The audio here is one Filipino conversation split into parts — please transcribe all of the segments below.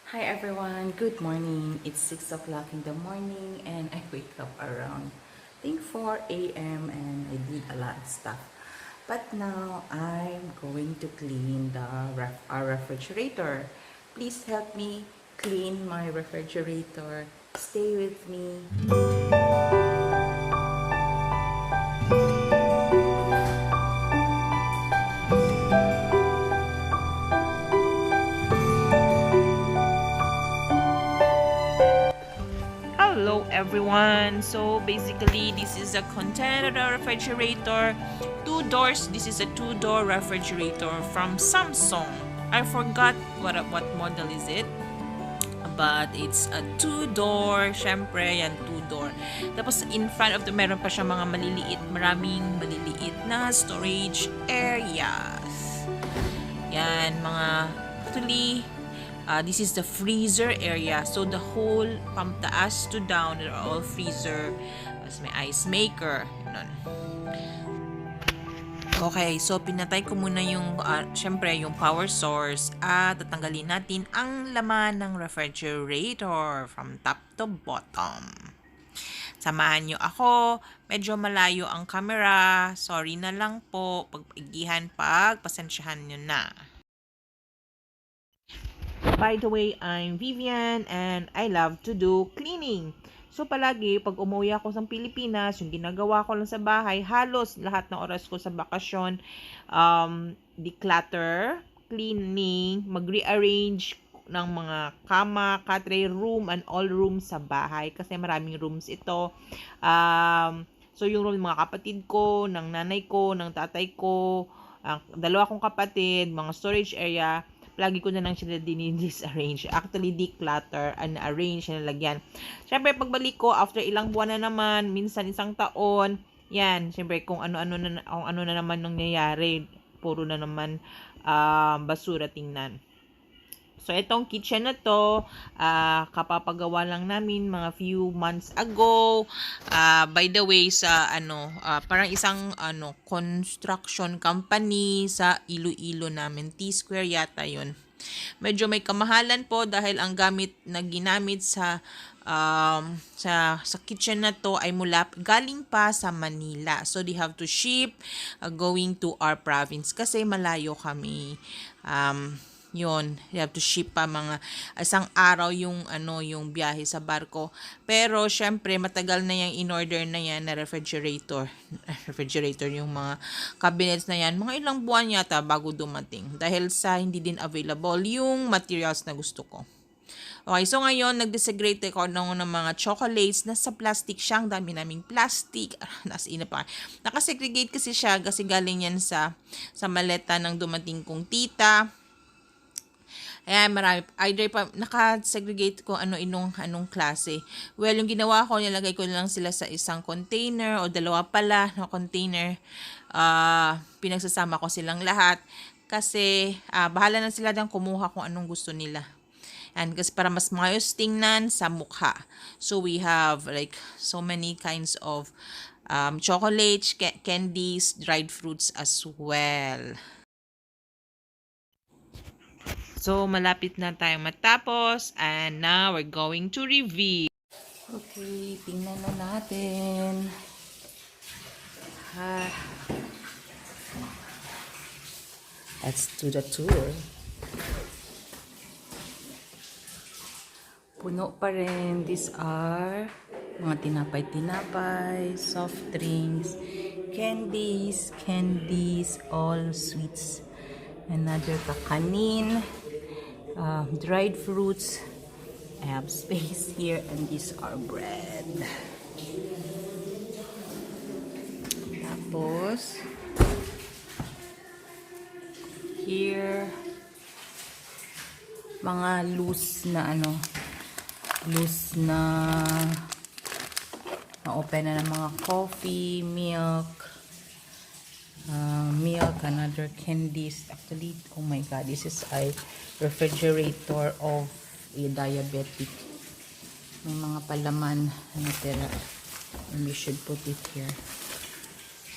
Hi everyone, good morning. It's 6 o'clock in the morning and I wake up around I think 4 a.m. and I did a lot of stuff. But now I'm going to clean our refrigerator. Please help me clean my refrigerator. Stay with me. Hello everyone. So basically this is a container refrigerator. Two doors. This is a two-door refrigerator from Samsung. I forgot what model is it. But it's a two-door. Syempre, yan, two-door. Tapos, in front of the, meron pa siya maraming maliliit na storage areas. Yan, actually, this is the freezer area. So, the whole, from taas to down, they're all freezer. Tapos, may ice maker. Yun. Okay, so pinatay ko muna yung, syempre, yung power source at tatanggalin natin ang laman ng refrigerator from top to bottom. Samahan nyo ako. Medyo malayo ang camera. Sorry na lang po. Pasensyahan nyo na. By the way, I'm Vivian and I love to do cleaning. So palagi, pag umuwi ako sa Pilipinas, yung ginagawa ko lang sa bahay, halos lahat ng oras ko sa bakasyon, declutter, cleaning, mag-rearrange ng mga kama, cutlery room, and all rooms sa bahay. Kasi maraming rooms ito. So yung room ng mga kapatid ko, ng nanay ko, ng tatay ko, dalawa kong kapatid, mga storage area, lagi ko na lang sila din-disarrange. Actually, declutter and arrange na lagyan. Siyempre, pagbalik ko, after ilang buwan na naman, minsan isang taon, yan, siyempre, kung ano-ano na naman nangyayari, puro na naman basura tingnan. So, itong kitchen na to, kapapagawa lang namin mga few months ago. By the way, sa parang isang construction company sa Iloilo namin. T-Square yata yun. Medyo may kamahalan po dahil ang gamit na ginamit sa kitchen na to ay galing pa sa Manila. So, they have to ship going to our province kasi malayo kami. Yun, you have to ship pa mga isang araw yung yung biyahe sa barko. Pero syempre matagal na yang in-order na yan na refrigerator. Refrigerator yung mga cabinets na yan. Mga ilang buwan yata bago dumating dahil sa hindi din available yung materials na gusto ko. Okay, so ngayon, nag-desegregate ako ng mga chocolates. Nasa plastic siya. Ang dami naming plastic. Nasa ina pa. Nakasegregate kasi siya kasi galing yan sa maleta ng dumating kong tita. Ayan, marami. Either pa, naka-segregate ko anong klase. Well, yung ginawa ko, nilagay ko lang sila sa isang container o dalawa pala na container. Pinagsasama ko silang lahat. Kasi, bahala na sila dyan kumuha kung anong gusto nila. And kasi para mas maayos tingnan sa mukha. So, we have like so many kinds of chocolates, candies, dried fruits as well. So, malapit na tayong matapos. And now, we're going to review. Okay, tingnan na natin. Let's do the tour. Puno pa rin. These are mga tinapay-tinapay, soft drinks, candies, all sweets. Another kakanin, dried fruits. I have space here and these are bread. Tapos, here, mga loose na open na ng mga coffee, milk, another candies. Actually, oh my god, this is a refrigerator of a diabetic. May mga palaman na natira. And we should put it here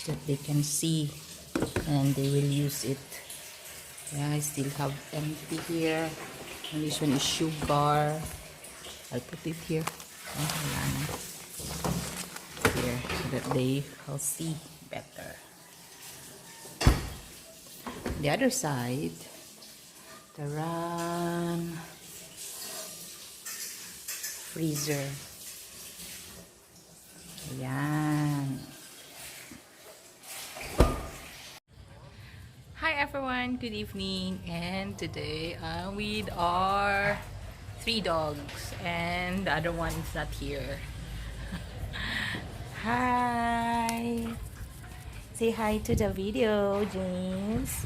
so that they can see and they will use it. Yeah, I still have empty here. And this one is sugar. I'll put it here. Oh, wala na. Here, so that they will see better. The other side, tarang, freezer. Ayan. Hi everyone, good evening, and today I'm with our 3 dogs and the other one is not here. Hi! Say hi to the video, James.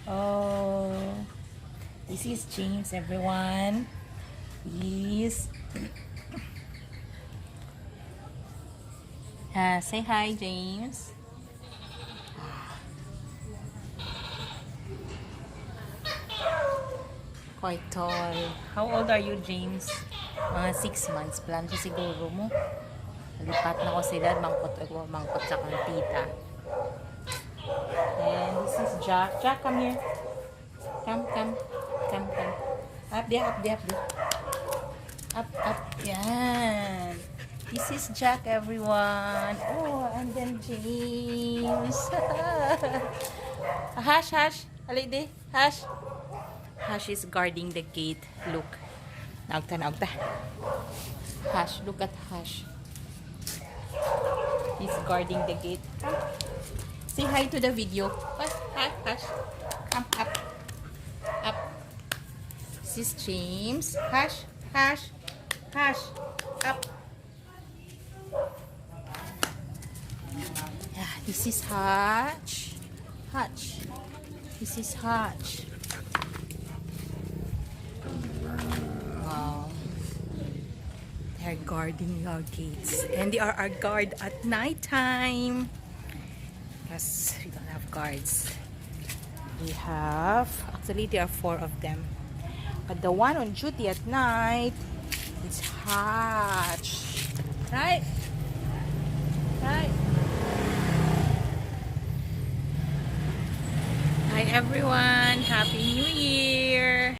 Oh, this is James, everyone. He's say hi, James. Quite tall. How old are you, James? Mga 6 months. Plan ko siguro mo. Lipat na ko sila. Mangkot sa kang tita. And this is Jack. Jack, come here. Come. Up there. Up. Yan. This is Jack, everyone. Oh, and then James. Hush. Halide. Hush. Hush is guarding the gate. Look. Naugta. Hush. Look at Hush. He's guarding the gate. Say hi to the video. Hush. Come up. This is James. Hush. Up. Yeah, this is Hutch. This is Hutch. Wow. They're guarding our gates. And they are our guard at night time. Because we don't have guards. Actually there are 4 of them. But the one on duty at night is Hutch. Right? Hi everyone.